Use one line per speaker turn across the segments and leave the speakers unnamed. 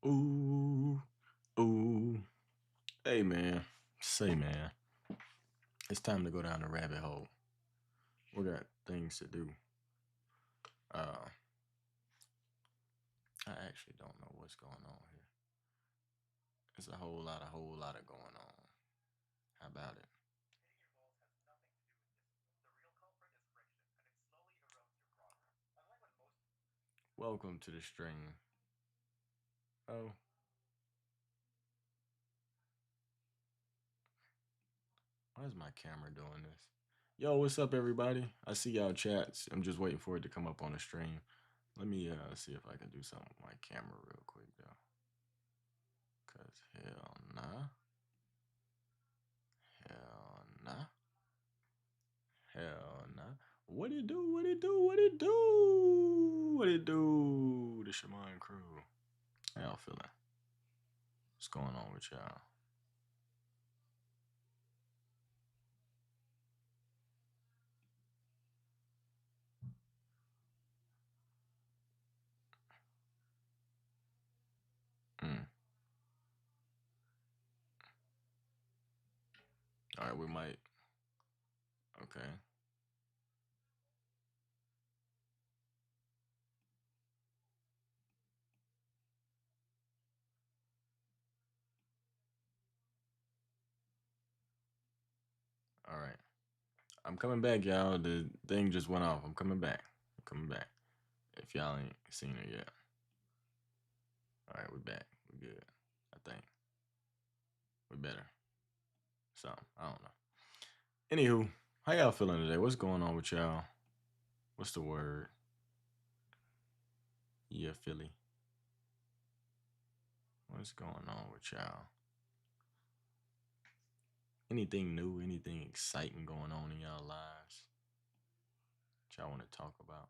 Ooh, ooh. Hey, man. Say, man. It's time to go down the rabbit hole. We got things to do. Uh, I actually don't know what's going on here. There's a whole lot of going on. How about it? Welcome to the stream. Oh, why is my camera doing this? Yo, what's up, everybody? I see y'all chats. I'm just waiting for it to come up on the stream. Let me see if I can do something with my camera real quick, though. Cause hell nah, hell nah. Hell nah. What it do? What it do? What it do? What it do? The Shaman crew. How y'all feeling? What's going on with y'all? Mm. All right, we might. Okay. All right. I'm coming back, y'all. The thing just went off. I'm coming back. I'm coming back. If y'all ain't seen it yet. All right, we back. We good. I think we better. So I don't know. Anywho, how y'all feeling today? What's going on with y'all? What's the word? Yeah, Philly. What's going on with y'all? Anything new, anything exciting going on in y'all lives that y'all want to talk about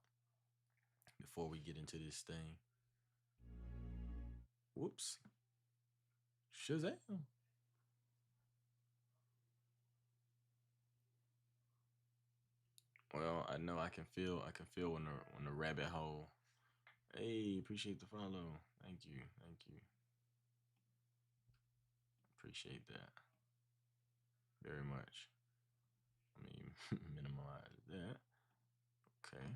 before we get into this thing? Whoops. Shazam. Well, I know I can feel when the rabbit hole. Hey, appreciate the follow. Thank you. Thank you. Appreciate that very much. I mean, minimize that. Okay.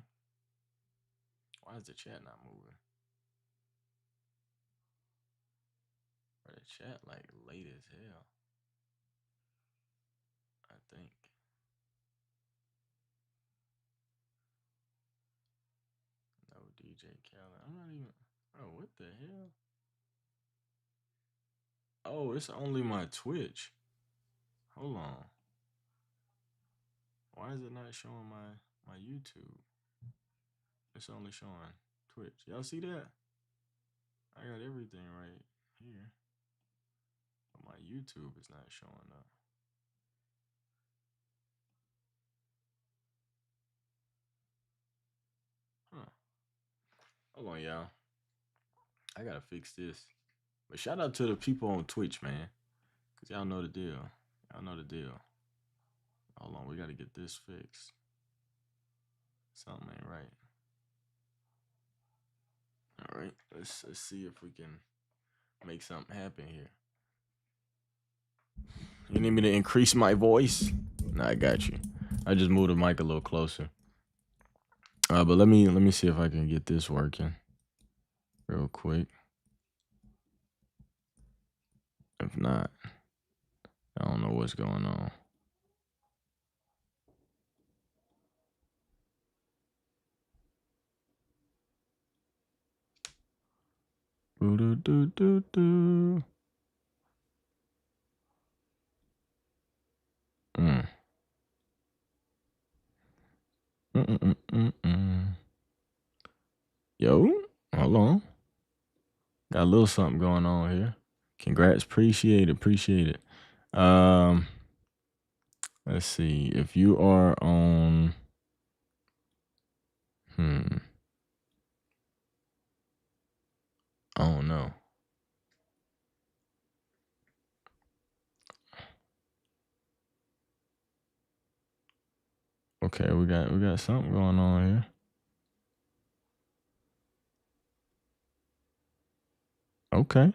Why is the chat not moving? Or the chat like late as hell. I think. No DJ Khaled. I'm not even. Oh, what the hell? Oh, it's only my Twitch. Hold on. Why is it not showing my YouTube? It's only showing Twitch. Y'all see that? I got everything right here, but my YouTube is not showing up. Huh? Hold on, y'all. I gotta fix this. But shout out to the people on Twitch, man, cause y'all know the deal. Y'all know the deal. Hold on, we gotta get this fixed. Something ain't right. All right, let's see if we can make something happen here. You need me to increase my voice? Nah, I got you. I just moved the mic a little closer. But let me see if I can get this working real quick. If not, I don't know what's going on. Boo doo doo doo doo. Mm. Mm-mm-mm-mm-mm. Yo, hold on. Got a little something going on here. Congrats, appreciate it, appreciate it. Let's see if you are on. I don't know. Okay, we got something going on here. Okay.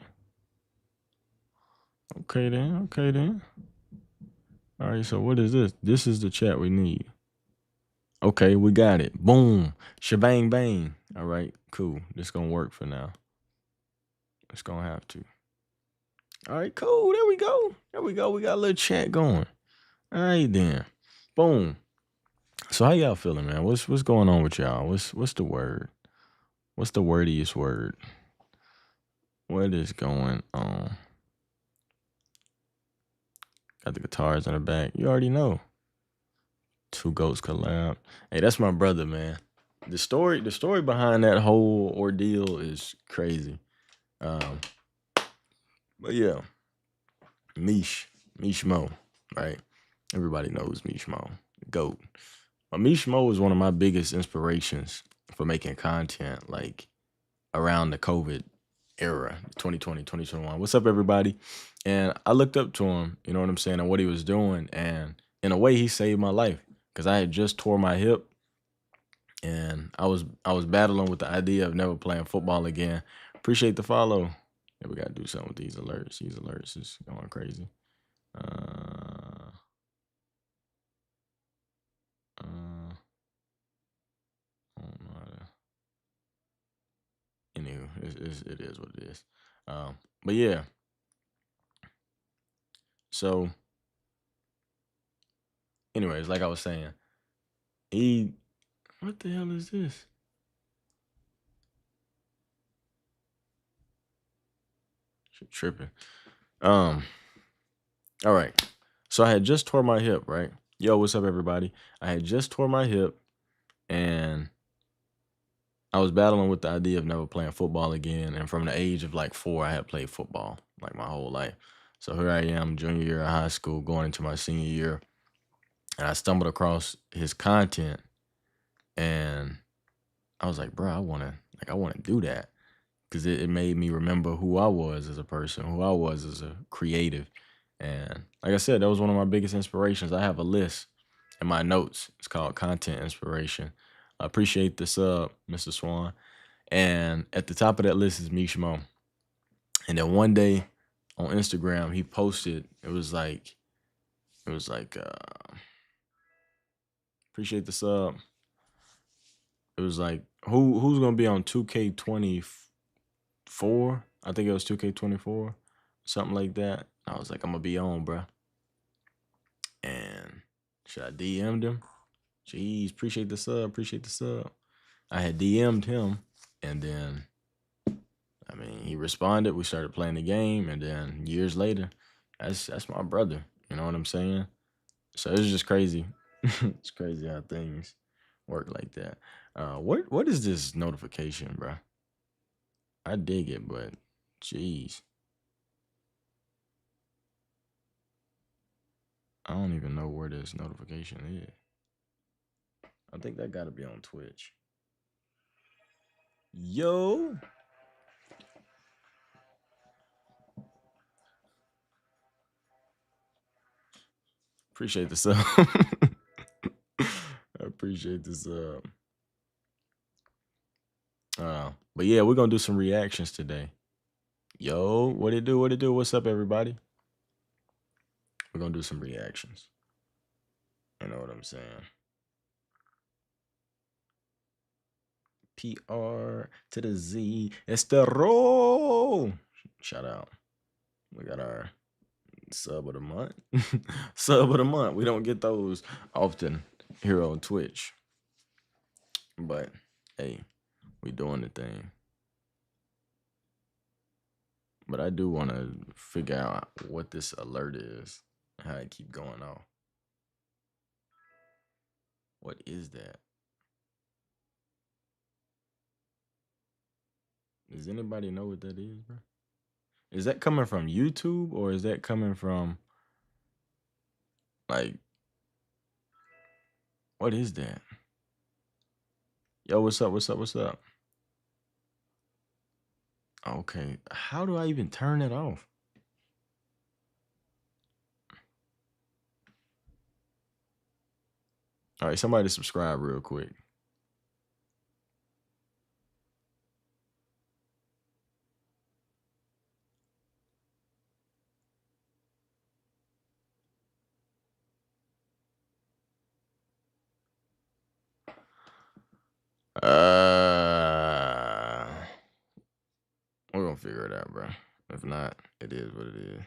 Okay then. Okay then. All right. So what is this? This is the chat we need. Okay, we got it. Boom. Shebang bang. All right. Cool. This gonna work for now. It's gonna have to. All right. Cool. There we go. There we go. We got a little chat going. All right then. Boom. So how y'all feeling, man? What's going on with y'all? What's the word? What's the wordiest word? What is going on? Got the guitars in the back. You already know. Two Goats collab. Hey, that's my brother, man. The story behind that whole ordeal is crazy. Um, but yeah, Mish Mo, right? Everybody knows Mish Mo, GOAT. Mish Mo is one of my biggest inspirations for making content, like around the COVID era, 2020, 2021. What's up, everybody? And I looked up to him, you know what I'm saying, and what he was doing. And in a way, he saved my life because I had just tore my hip and I was battling with the idea of never playing football again. Appreciate the follow. Yeah, we gotta do something with these alerts. These alerts is going crazy. Uh, uh, I don't know how to. Anywho, it is what it is. But yeah, so anyways, like I was saying, he what the hell is this? Shit tripping. Um, all right. So I had just tore my hip, right? Yo, what's up, everybody? I had just tore my hip and I was battling with the idea of never playing football again. And from the age of like 4, I had played football like my whole life. So here I am, junior year of high school, going into my senior year. And I stumbled across his content and I was like, bro, I wanna do that. Cause it made me remember who I was as a person, who I was as a creative. And like I said, that was one of my biggest inspirations. I have a list in my notes. It's called Content Inspiration. I appreciate the sub, Mr. Swan. And at the top of that list is Mish Mo. And then one day on Instagram, he posted, appreciate the sub. It was like, who's gonna be on 2K24? I think it was 2K24, something like that. I was like, I'm gonna be on, bro. And should I DM'd him? Jeez, appreciate the sub, appreciate the sub. I had DM'd him, and then I mean, he responded. We started playing the game, and then years later, that's my brother. You know what I'm saying? So it's just crazy. It's crazy how things work like that. What is this notification, bro? I dig it, but jeez, I don't even know where this notification is. I think that got to be on Twitch. Yo, appreciate the sub. I appreciate the sub. But yeah, we're gonna do some reactions today. Yo, what it do? What it do? What's up, everybody? We're gonna do some reactions. You know what I'm saying? PR to the Z. It's the roll. Shout out. We got our sub of the month. Sub of the month. We don't get those often here on Twitch. But hey, we doing the thing. But I do want to figure out what this alert is and how it keep going off. What is that? Does anybody know what that is, bro? Is that coming from YouTube or is that coming from like what is that? Yo, what's up? What's up? What's up? Okay, how do I even turn it off? All right, somebody subscribe real quick. Uh, we're gonna figure it out, bro. If not, it is what it is.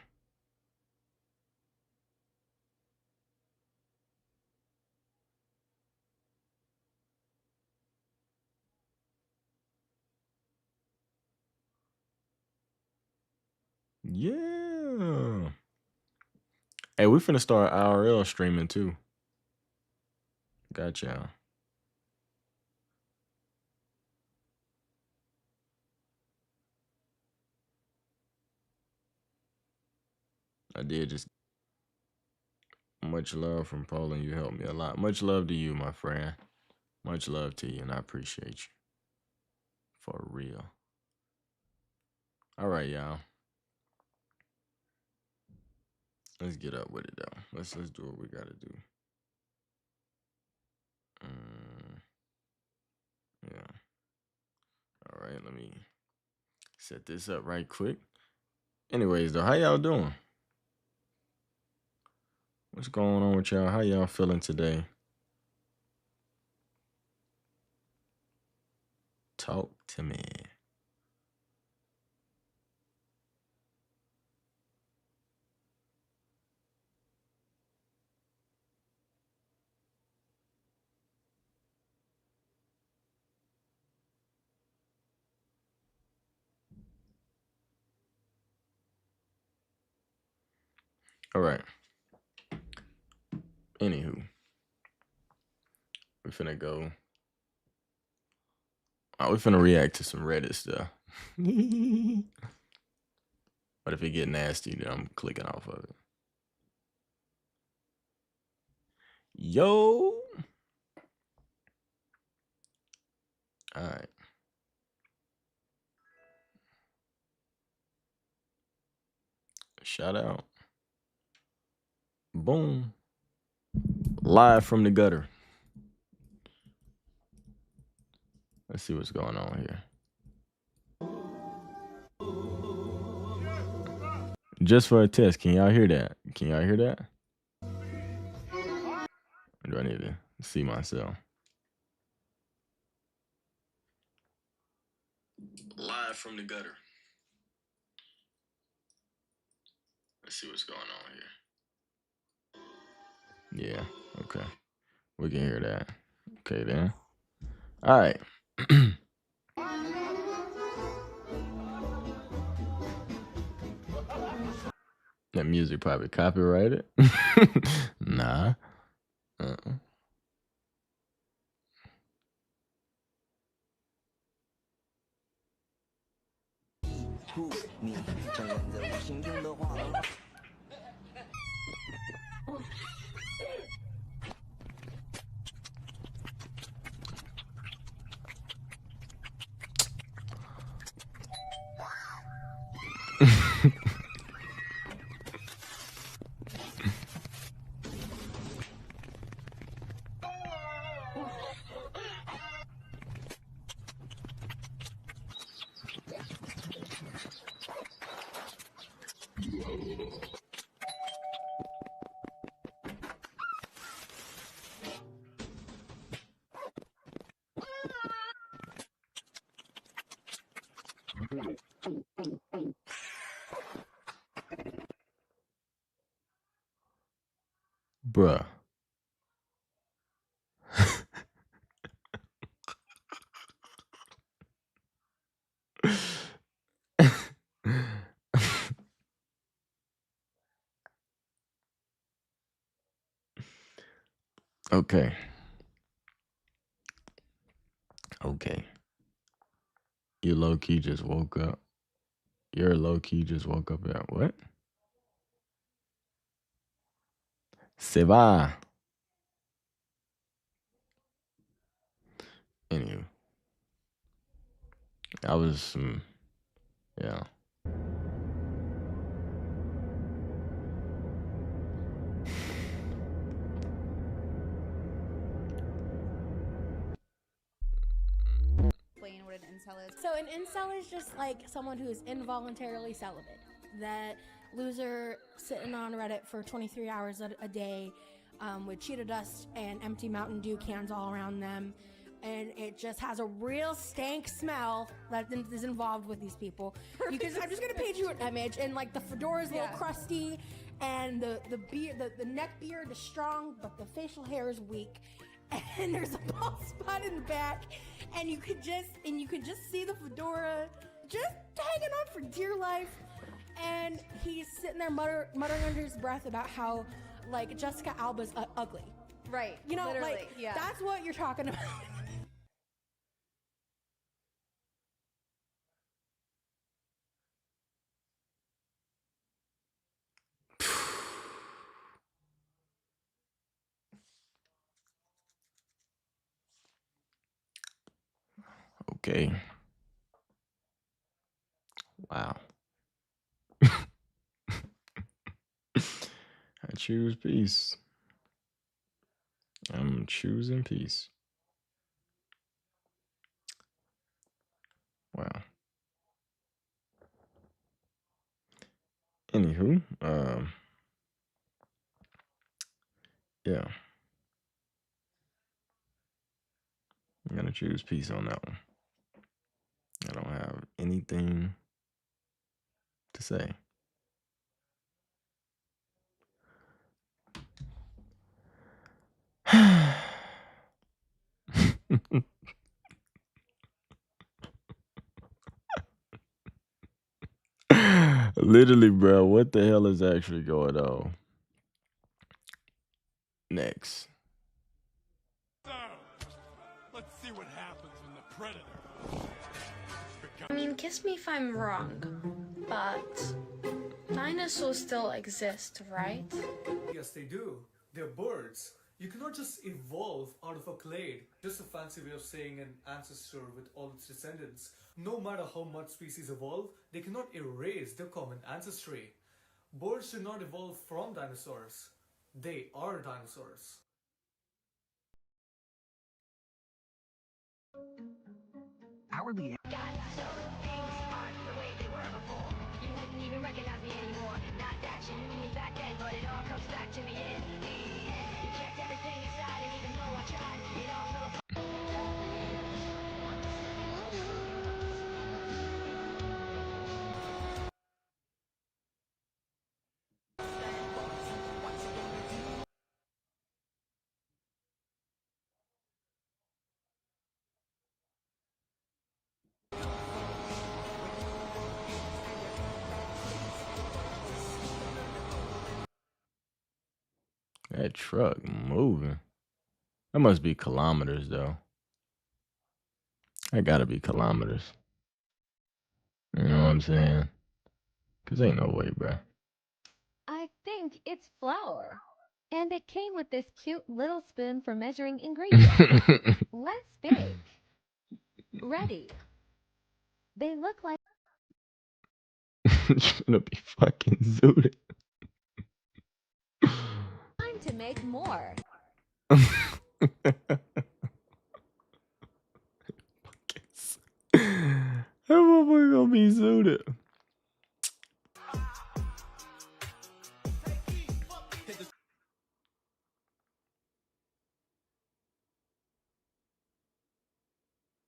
Yeah. Hey, we finna start IRL streaming too. Gotcha. I did just much love from Poland. You helped me a lot. Much love to you, my friend. Much love to you, and I appreciate you. For real. All right, y'all. Let's get up with it though. Let's do what we gotta do. Yeah. All right, let me set this up right quick. Anyways, though, how y'all doing? What's going on with y'all? How y'all feeling today? Talk to me. All right. Anywho, we finna go. Oh, we finna react to some Reddit stuff. But if it get nasty, then I'm clicking off of it. Yo. All right. Shout out. Boom. Live from the gutter. Let's see what's going on here. Just for a test, can y'all hear that? Can y'all hear that? Or do I need to see myself? Live from the gutter. Let's see what's going on here. Yeah, okay. We can hear that. Okay, then. All right. That music probably copyrighted. Nah. Bruh. Okay. Okay. You low key just woke up. You're low key just woke up at what? Se va. Anywho. I was, yeah.
Explain what an incel is. So an incel is just like someone who is involuntarily celibate. That loser sitting on Reddit for 23 hours a day with Cheetah dust and empty Mountain Dew cans all around them, and it just has a real stank smell that is involved with these people. I'm just gonna paint you an image, and like the fedora's a little crusty, and the neck beard is strong, but the facial hair is weak, and there's a bald spot in the back, and you could just see the fedora just hanging on for dear life, and he's sitting there muttering under his breath about how like Jessica Alba's ugly.
Right.
You know,
literally,
like
yeah.
that's what you're talking about.
Okay. Wow. I choose peace. I'm choosing peace. Wow. Anywho, yeah. I'm gonna choose peace on that one. I don't have anything to say. Literally, bro, what the hell is actually going on? Next.
So, let's see what happens when the predator.
I mean, kiss me if I'm wrong, but dinosaurs still exist, right?
Yes, they do. They're birds. You cannot just evolve out of a clade. Just a fancy way of saying an ancestor with all its descendants. No matter how much species evolve, they cannot erase their common ancestry. Birds did not evolve from dinosaurs. They are dinosaurs.
Hourly.
That truck moving. That must be kilometers, though. That gotta be kilometers. You know what I'm saying? Cause ain't no way, bro.
I think it's flour. And it came with this cute little spoon for measuring ingredients. Let's bake. Ready. They look like
You're gonna be fucking zooted.
time to make more.
That motherfucker gonna be zooted.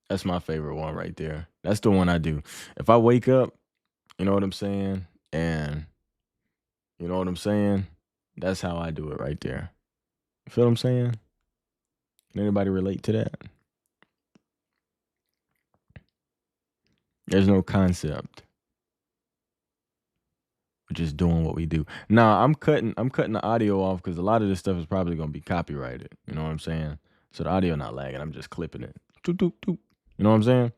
That's my favorite one right there. That's the one I do. If I wake up, you know what I'm saying? And you know what I'm saying? That's how I do it right there. You feel what I'm saying? Can anybody relate to that? There's no concept. We're just doing what we do. Nah, I'm cutting the audio off because a lot of this stuff is probably gonna be copyrighted. You know what I'm saying? So the audio not lagging. I'm just clipping it. Doop, doop, doop. You know what I'm saying?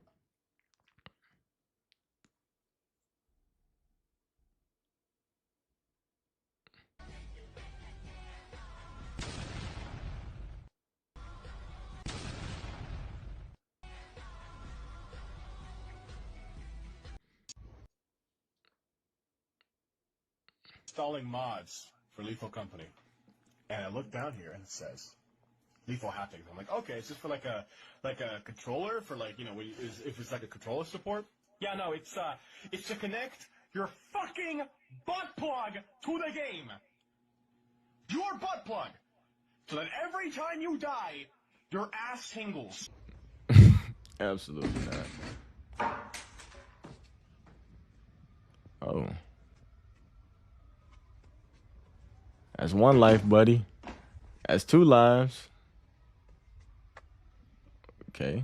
Installing mods for Lethal Company. And I look down here and it says Lethal Haptics. I'm like, okay, it's just for like a controller for like, you know, if it's like a controller support. Yeah, no, it's to connect your fucking butt plug to the game. Your butt plug. So that every time you die, your ass tingles.
Absolutely not. Oh. That's one life, buddy. That's 2 lives. Okay.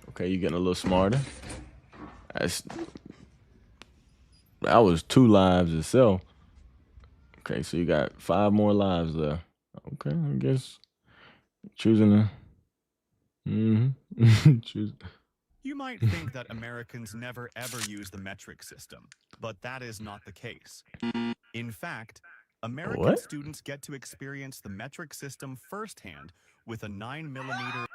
Okay, you're getting a little smarter. That was 2 lives itself. Okay, so you got 5 more lives there. Okay, I guess choosing to choose.
You might think that Americans never ever use the metric system, but that is not the case. In fact, American students get to experience the metric system firsthand with a 9mm.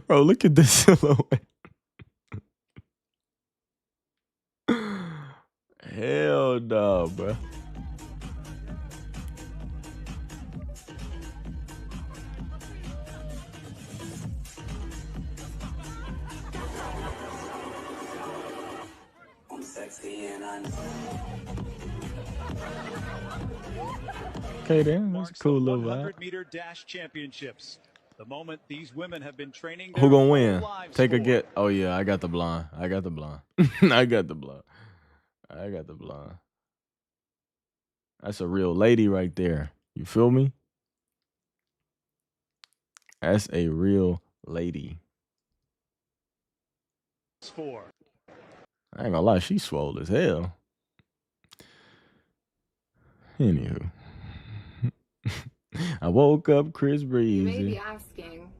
Bro, look at this silhouette. Hell no, bro.
I'm sexy and I'm
Okay, then that's a cool little vibe.
100-meter dash championships. The moment these women have been training.
Who gonna win? Take a get. Oh yeah, I got the blonde. I got the blonde. I got the blonde. I got the blonde. That's a real lady right there. You feel me? That's a real lady.
4.
I ain't gonna lie, she's swole as hell. Anywho. I woke up Chris Breezy.
You may be asking,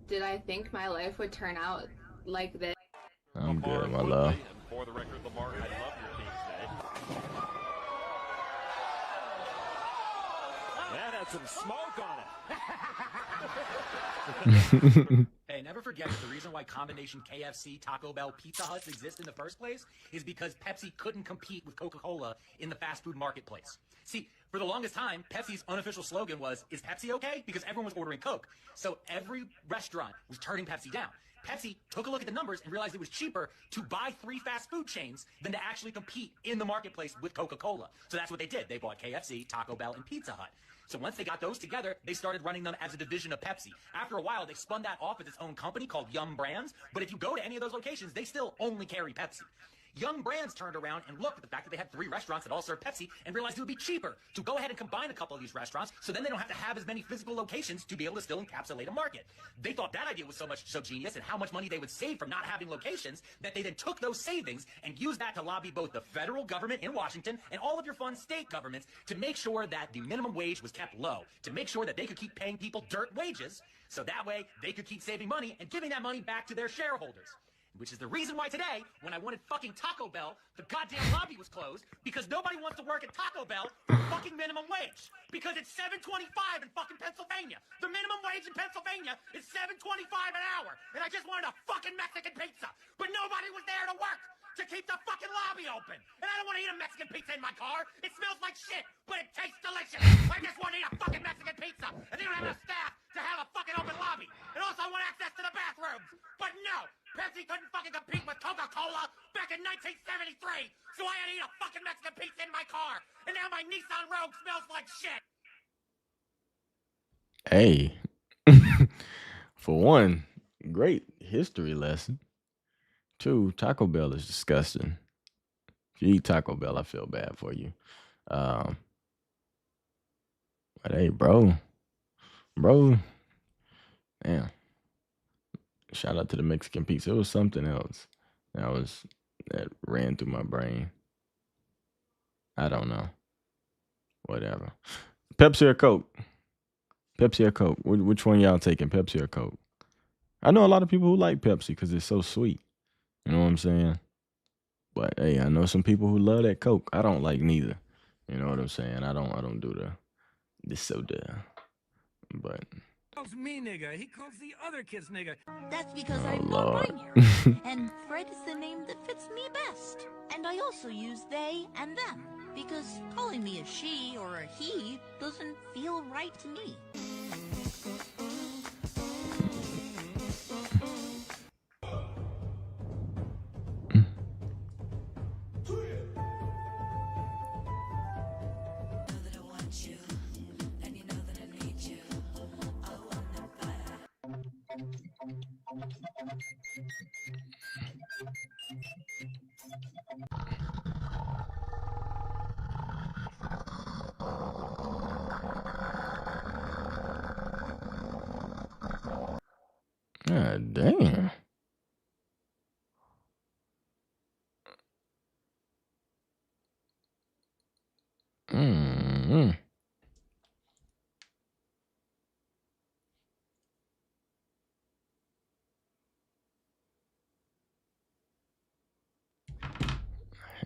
did I think my life would turn out like this?
I'm good, my love.
For the record, Lamar, I love your team today. That had some smoke on it.
Hey, never forget that the reason why combination KFC, Taco Bell, Pizza Hut exist in the first place is because Pepsi couldn't compete with Coca-Cola in the fast food marketplace. See, for the longest time, Pepsi's unofficial slogan was, "Is Pepsi okay?" Because everyone was ordering Coke. So every restaurant was turning Pepsi down. Pepsi took a look at the numbers and realized it was cheaper to buy 3 fast food chains than to actually compete in the marketplace with Coca-Cola. So that's what they did. They bought KFC, Taco Bell, and Pizza Hut. So once they got those together, they started running them as a division of Pepsi. After a while, they spun that off as its own company called Yum Brands. But if you go to any of those locations, they still only carry Pepsi. Young Brands turned around and looked at the fact that they had 3 restaurants that all serve Pepsi and realized it would be cheaper to go ahead and combine a couple of these restaurants so then they don't have to have as many physical locations to be able to still encapsulate a market. They thought that idea was so genius and how much money they would save from not having locations that they then took those savings and used that to lobby both the federal government in Washington and all of your fun state governments to make sure that the minimum wage was kept low, to make sure that they could keep paying people dirt wages so that way they could keep saving money and giving that money back to their shareholders. Which is the reason why today, when I wanted fucking Taco Bell, the goddamn lobby was closed because nobody wants to work at Taco Bell for fucking minimum wage. Because it's $7.25 in fucking Pennsylvania. The minimum wage in Pennsylvania is $7.25 an hour. And I just wanted a fucking Mexican pizza. But nobody was there to work to keep the fucking lobby open. And I don't want to eat a Mexican pizza in my car. It smells like shit, but it tastes delicious. I just want to eat a fucking Mexican pizza. And they don't have enough staff to have a fucking open lobby. And also I want access to the bathrooms. But no, Pepsi couldn't fucking compete with Coca-Cola back in 1973. So I had to eat a fucking Mexican pizza in my car. And now my Nissan Rogue smells like shit.
Hey. For one, great history lesson. 2, Taco Bell is disgusting. If you eat Taco Bell, I feel bad for you. But hey, bro, damn. Shout out to the Mexican pizza. It was something else that ran through my brain. I don't know. Whatever. Pepsi or Coke? Pepsi or Coke? Which one y'all taking, Pepsi or Coke? I know a lot of people who like Pepsi because it's so sweet. You know what I'm saying? But hey, I know some people who love that Coke. I don't like neither. You know what I'm saying? I don't do the soda. But
calls me nigga. He calls the other kids nigga.
That's because
Oh,
I'm
Lord.
non-binary, and Fred is the name that fits me best. And I also use they and them, because calling me a she or a he doesn't feel right to me.
God damn. Mm-hmm.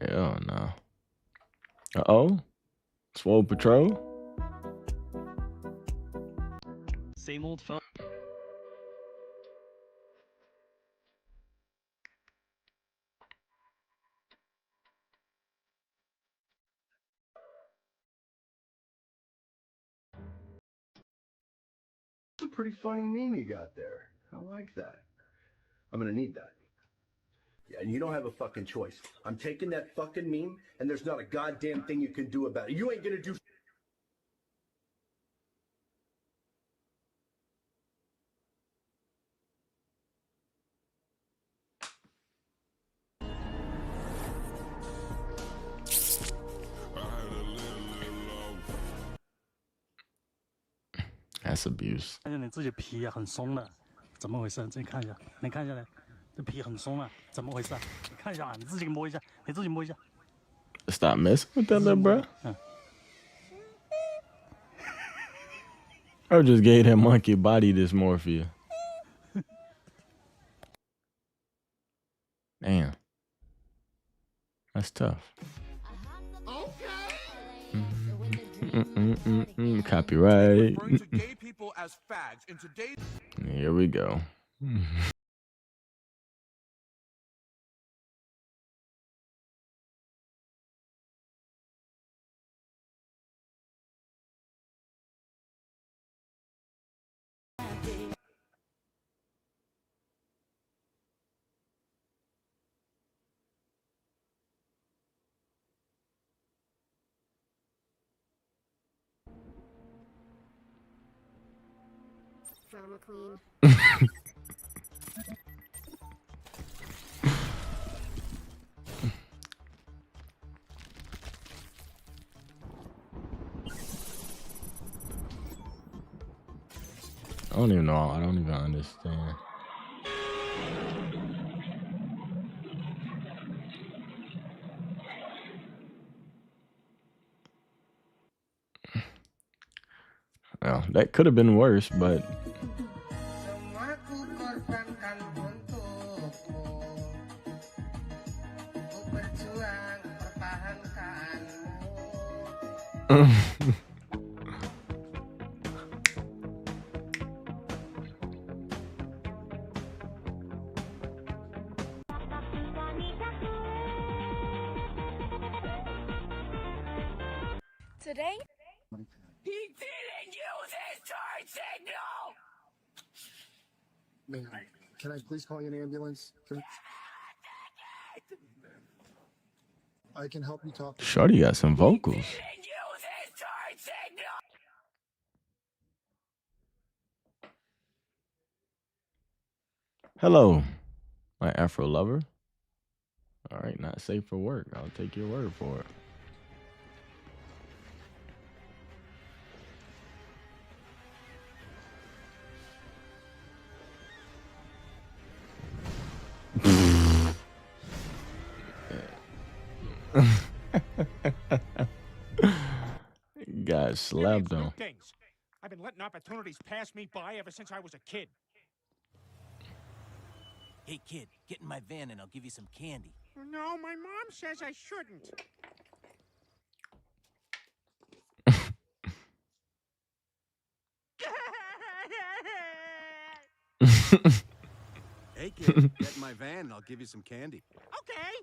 Hell no. Uh-oh. Swole Patrol?
Same old phone.
That's a pretty funny meme you got there. I like that. I'm gonna need that. Yeah, and you don't have a fucking choice. I'm taking that fucking meme, and there's not a goddamn thing you can do about it. You ain't gonna do.
That's abuse.
看见你自己皮很松的，怎么回事？自己看一下，你看一下来，这皮很松啊，怎么回事？你看一下，你自己摸一下，你自己摸一下。
Stop messing with that little bro. I just gave that monkey body dysmorphia. Damn. That's tough. Copyright. Here we go.
Drama queen.
I don't even know. I don't even understand. Well, that could have been worse, but
Today?
He didn't use his turn signal!
Man, can I please call you an ambulance? I can help you talk.
Shorty got some vocals. Hello, my Afro lover. All right, not safe for work. I'll take your word for it. Got slapped on.
I've been letting opportunities pass me by ever since I was a kid.
Hey kid, get in my van and I'll give you some candy.
No, my mom says I shouldn't.
Hey, kid, get in my van and I'll give you some candy.
Okay.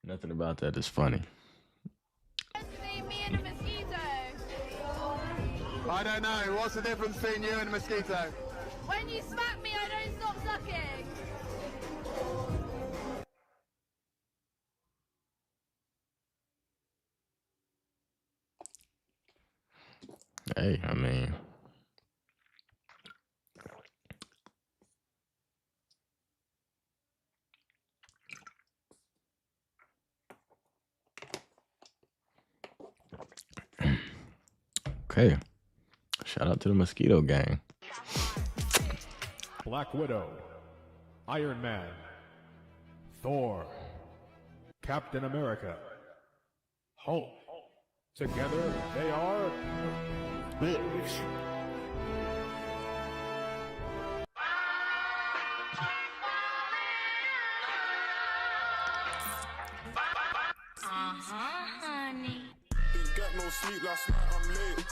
Nothing about that is funny.
Me and a mosquito.
I don't know. What's the difference between you and a mosquito?
When you smack me, I don't stop sucking.
Hey, I mean, okay. Shout out to the Mosquito Gang.
Black Widow, Iron Man, Thor, Captain America, Hulk. Together they are big.
Honey.
Didn't get no sleep last night. I'm late.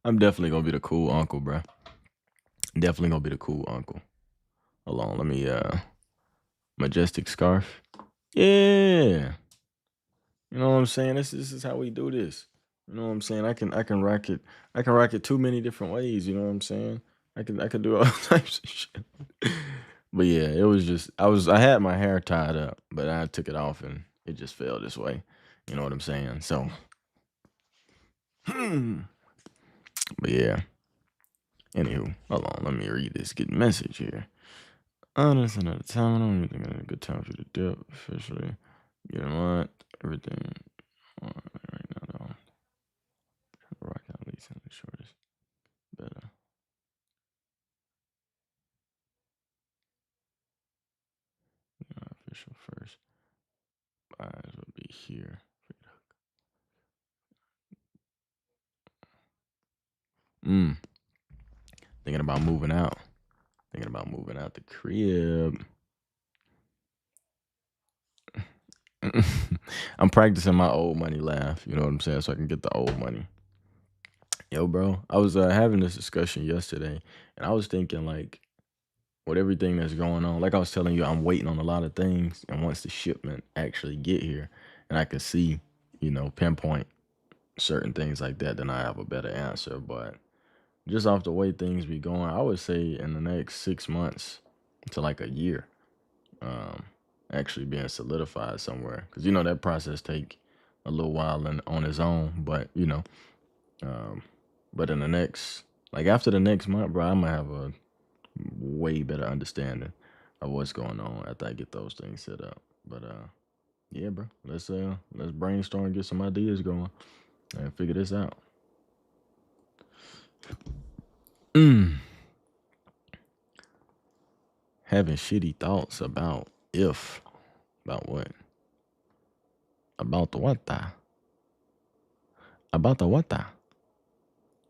I'm definitely gonna be the cool uncle, bro. Definitely gonna be the cool uncle. Hold on, let me majestic scarf. Yeah. You know what I'm saying? This is how we do this. You know what I'm saying? I can rock it too many different ways, you know what I'm saying? I could do all types of shit. But yeah, it was just I had my hair tied up, but I took it off and it just fell this way. You know what I'm saying? So but yeah. Anywho, hold on, let me read this good message here. Honest another time, I don't even think it's a good time for you to dip officially. Get in line, everything right now though. Rock out at least in the shortest. Better. Official first. Eyes will be here. Thinking about moving out. Thinking about moving out the crib. I'm practicing my old money laugh, you know what I'm saying, so I can get the old money. Yo, bro, I was having this discussion yesterday, and I was thinking, like, with everything that's going on, like I was telling you, I'm waiting on a lot of things, and once the shipment actually get here, and I can see, you know, pinpoint certain things like that, then I have a better answer. But just off the way things be going, I would say in the next 6 months to like a year, actually being solidified somewhere, because you know that process take a little while on its own, but you know, but in the next, like after the next month, bro, I'm gonna have a way better understanding of what's going on after I get those things set up. But yeah, bro, let's brainstorm and get some ideas going and figure this out. Having shitty thoughts about what? About the what? About the what?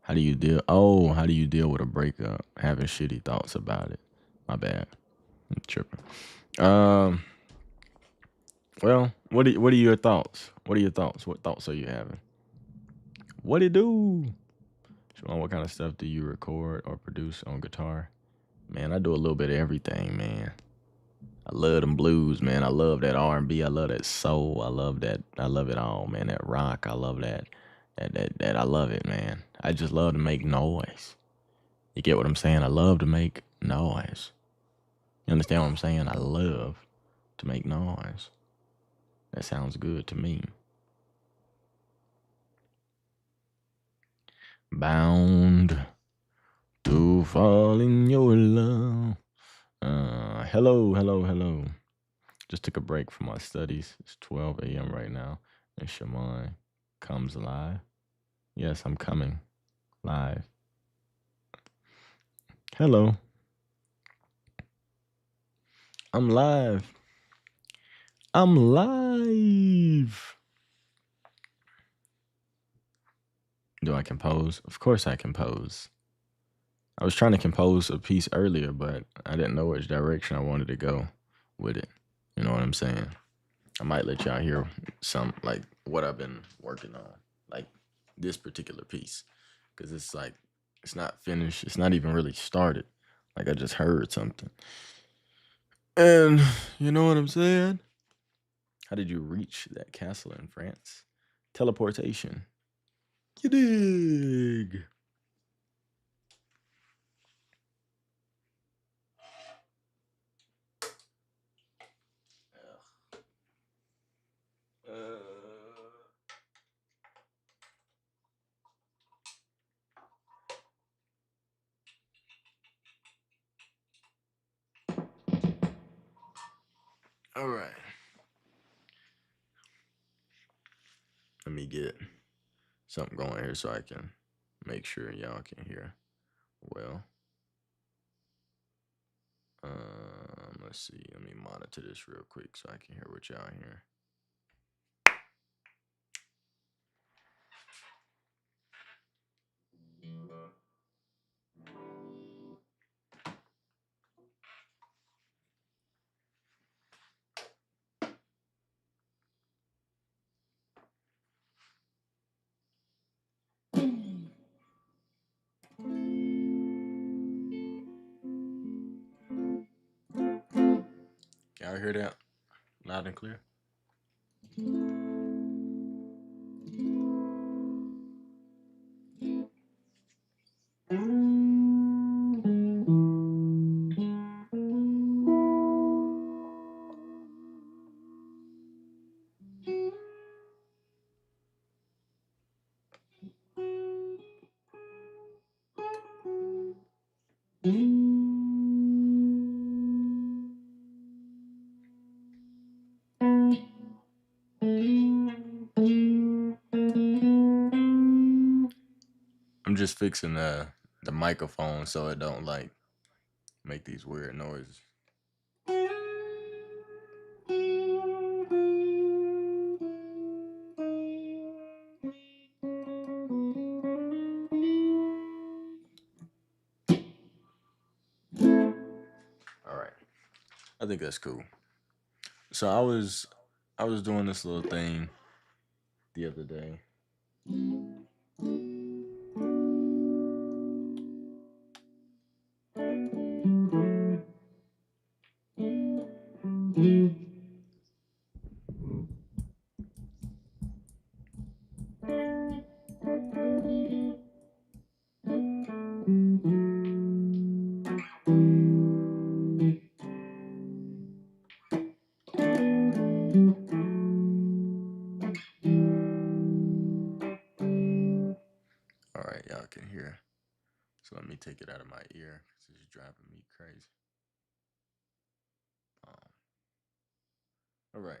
How do you deal? Oh, how do you deal with a breakup? Having shitty thoughts about it. My bad. I'm tripping. Well, what are your thoughts? What are your thoughts? What thoughts are you having? What it do? Sean, what kind of stuff do you record or produce on guitar? Man, I do a little bit of everything, man. I love them blues, man. I love that R&B. I love that soul. I love that. I love it all, man. That rock. I love that. That I love it, man. I just love to make noise. You get what I'm saying? I love to make noise. You understand what I'm saying? I love to make noise. That sounds good to me. Bound to fall in your love. Hello. Just took a break from my studies. It's 12 a.m. right now. And Shaman comes live. Yes, I'm coming live. Hello. I'm live. I'm live. Do I compose? Of course I compose. I was trying to compose a piece earlier, but I didn't know which direction I wanted to go with it. You know what I'm saying? I might let y'all hear some, like, what I've been working on, like this particular piece, because it's like, it's not finished. It's not even really started. Like, I just heard something. And you know what I'm saying? How did you reach that castle in France? Teleportation. You dig? All right. Let me get something going here so I can make sure y'all can hear well. Let's see. Let me monitor this real quick so I can hear what y'all hear. Y'all hear that loud and clear? I'm just fixing the microphone so it don't like make these weird noises. All right. I think that's cool. So I was doing this little thing the other day. All right, y'all can hear. So let me take it out of my ear because it's driving me crazy. All right.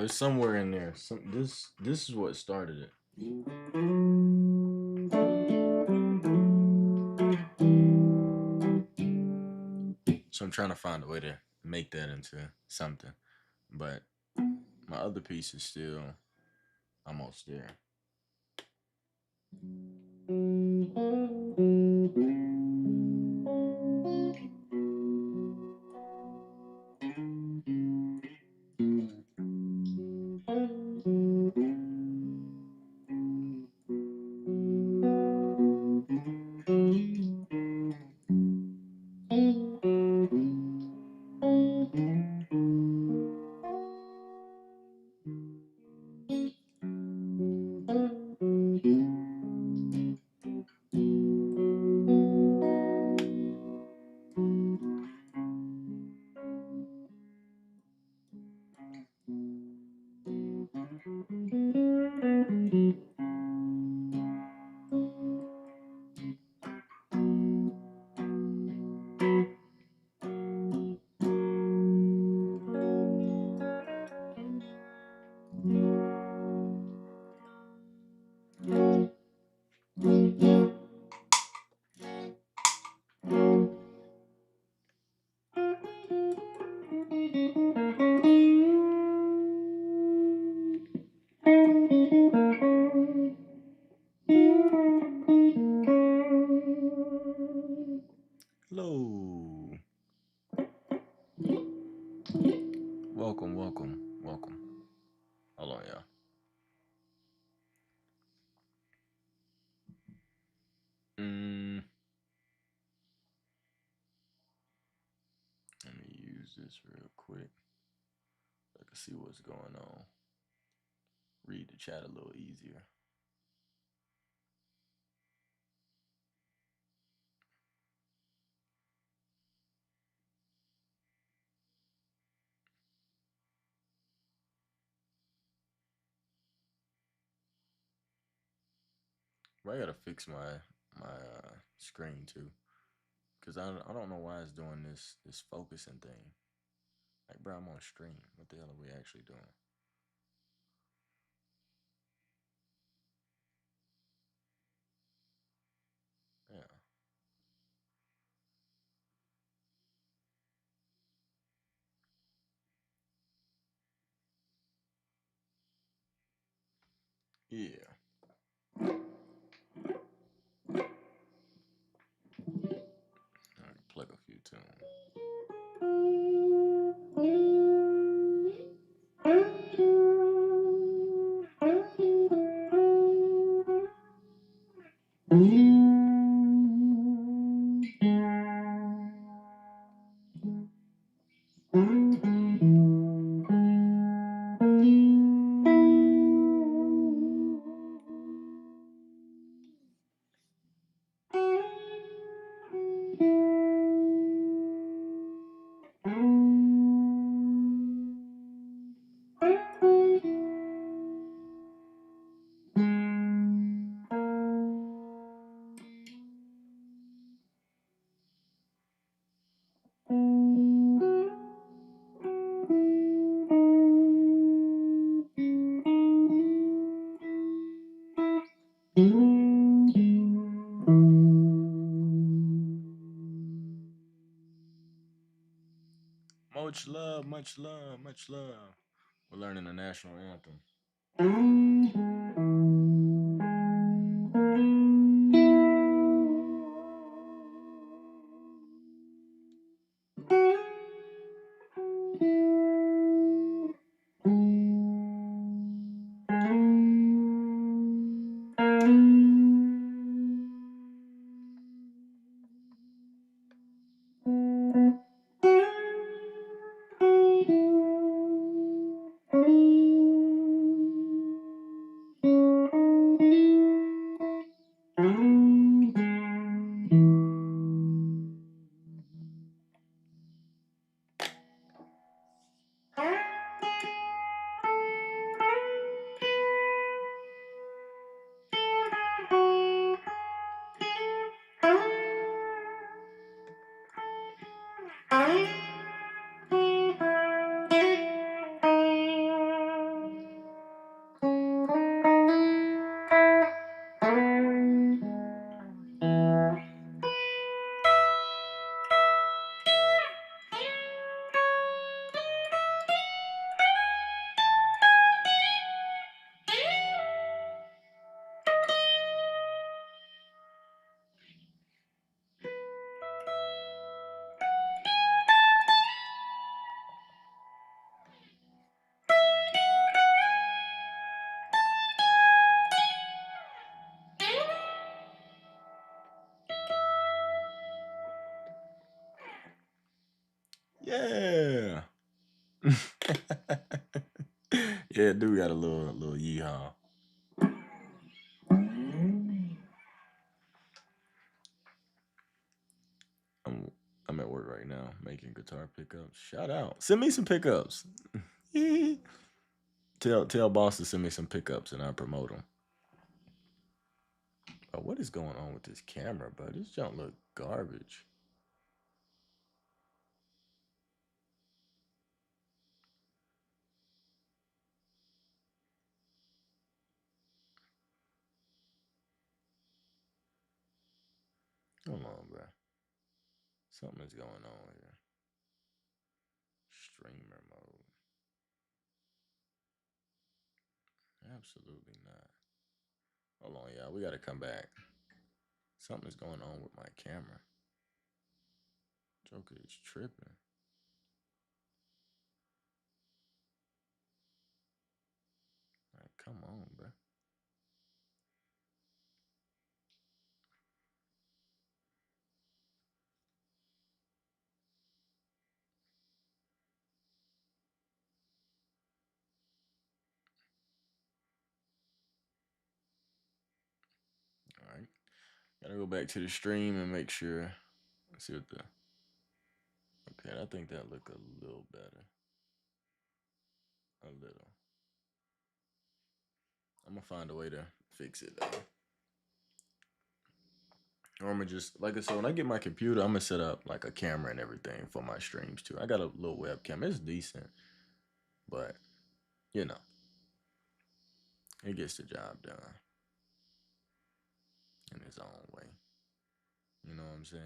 it's somewhere in there. This is what started it. So I'm trying to find a way to make that into something, but my other piece is still almost there. Hello. Welcome. Hold on, y'all. Let me use this real quick so I can see what's going on. Read the chat a little easier. But I gotta fix my screen too, cause I don't know why it's doing this focusing thing. Like, bro, I'm on stream. What the hell are we actually doing? Yeah. Yeah. Alright, plug a few tunes. Much love, much love, much love. We're learning the national anthem. Yeah. Yeah, dude got a little yeehaw. I'm at work right now making guitar pickups. Shout out. Send me some pickups. Tell boss to send me some pickups and I'll promote them. Oh, what is going on with this camera, bro? This junk look garbage. Hold on, bro. Something is going on here. Streamer mode. Absolutely not. Hold on, y'all. We gotta come back. Something's going on with my camera. Joker is tripping. Like, come on, bro. All right. Gotta go back to the stream and make sure. Let's see what the. Okay, I think that look a little better. A little. I'm gonna find a way to fix it though. Or I'm gonna just, like I said, when I get my computer, I'm gonna set up like a camera and everything for my streams too. I got a little webcam. It's decent, but you know, it gets the job done in its own way. You know what I'm saying?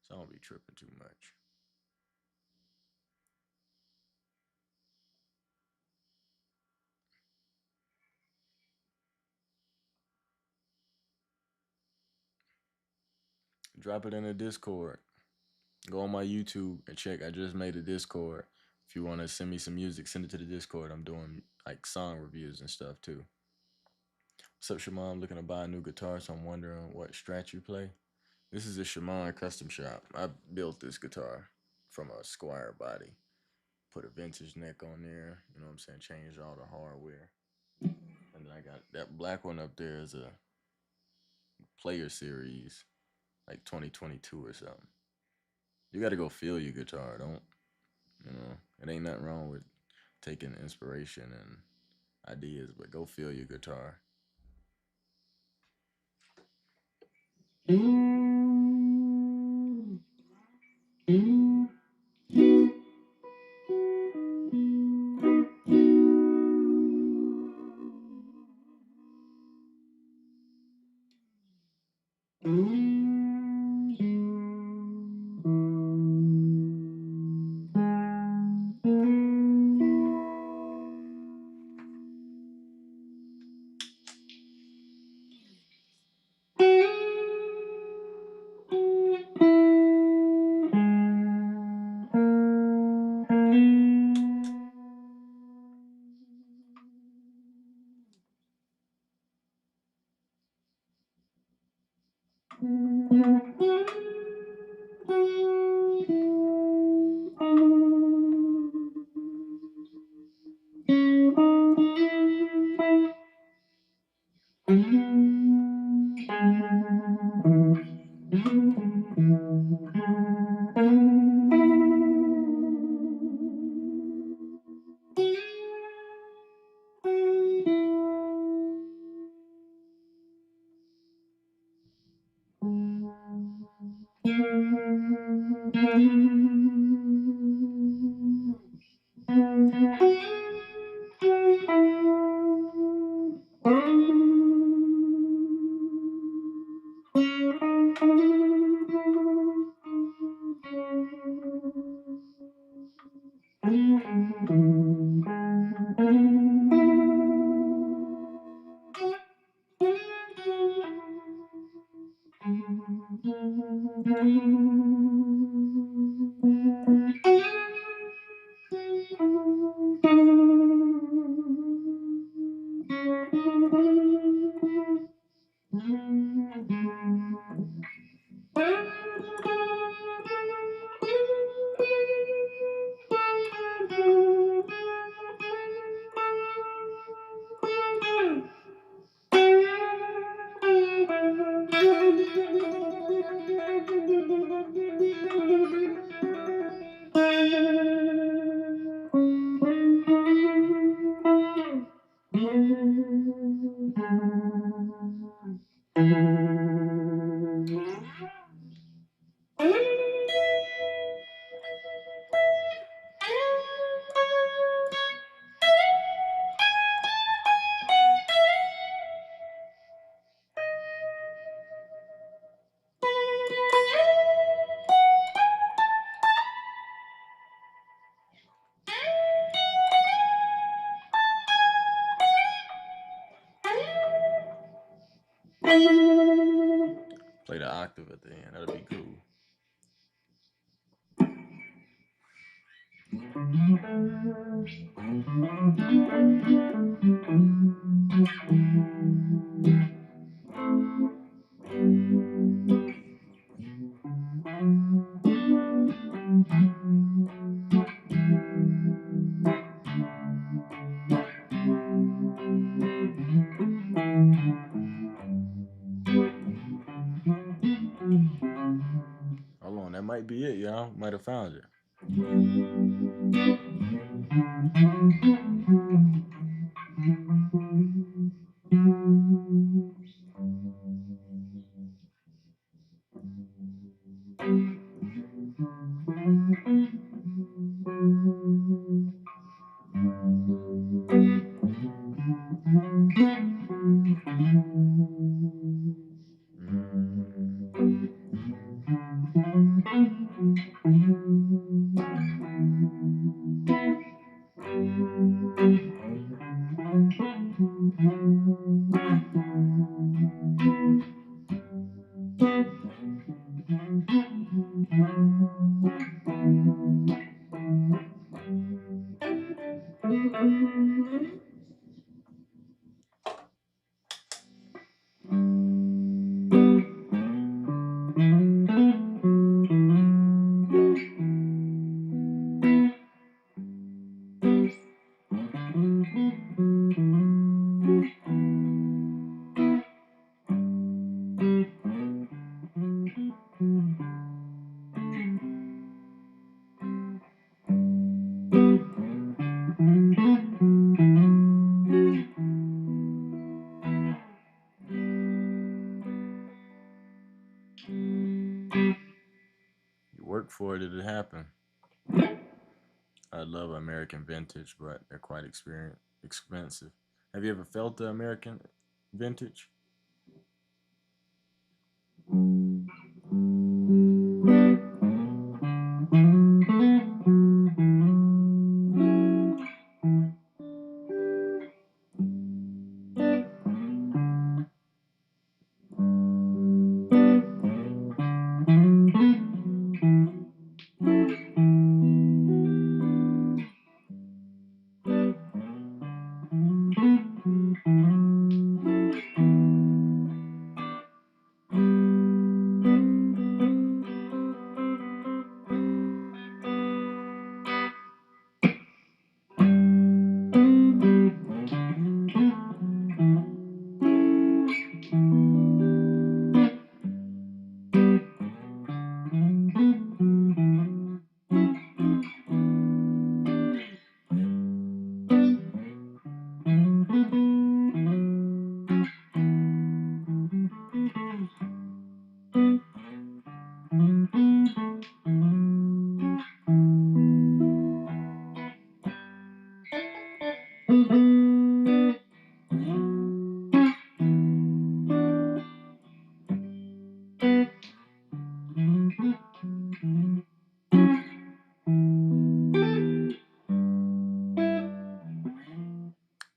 So I don't be tripping too much. Drop it in the Discord. Go on my YouTube and check. I just made a Discord. If you want to send me some music, send it to the Discord. I'm doing like song reviews and stuff too. What's up, Shimon? I'm looking to buy a new guitar, so I'm wondering what Strat you play. This is a Shimon custom shop. I built this guitar from a Squire body. Put a vintage neck on there. You know what I'm saying? Changed all the hardware. And then I got that black one up there is a Player Series, like 2022 or something. You got to go feel your guitar. Don't, you know, it ain't nothing wrong with taking inspiration and ideas, but go feel your guitar. Play the octave at the end. That'd be cool. Hold on, that might be it, y'all. Might have found it. You work for it, it'll happen. I love American vintage, but they're quite expensive. Have you ever felt the American vintage?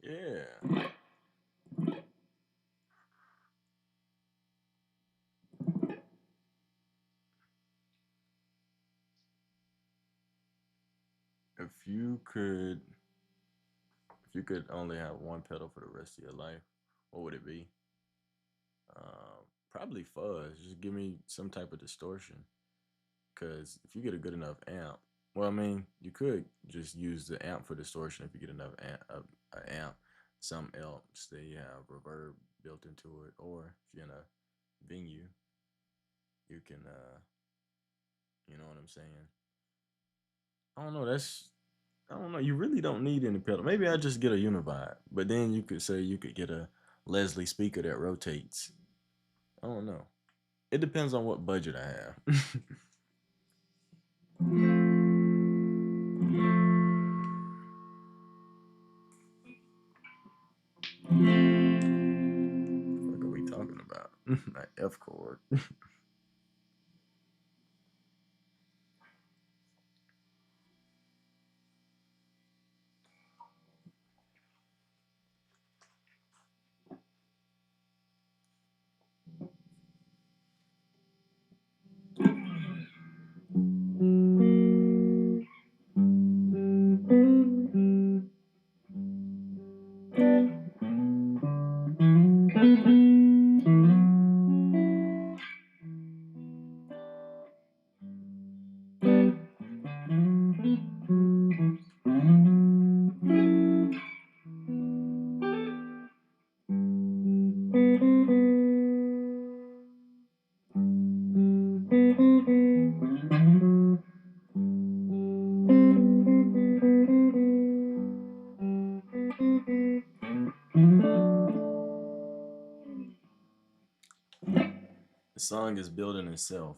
Yeah. If you could, if you could only have one pedal for the rest of your life, what would it be? Probably fuzz. Just give me some type of distortion. Because if you get a good enough amp, well, I mean, you could just use the amp for distortion if you get enough amp. Some amps they have reverb built into it, or if you're in a venue, you can, you know what I'm saying. I don't know. I don't know. You really don't need any pedal. Maybe I just get a Univibe, but then you could say you could get a Leslie speaker that rotates. I don't know. It depends on what budget I have. What are we talking about? Like F chord. The song is building itself.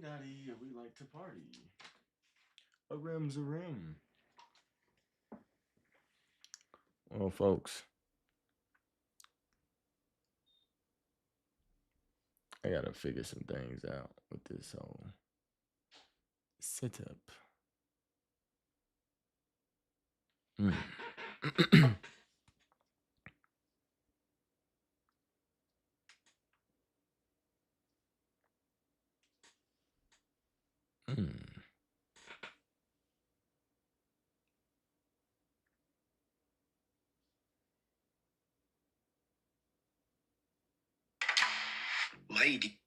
Daddy, we like to party. A rim's a rim. Well, folks, I gotta figure some things out with this whole setup.
Lady.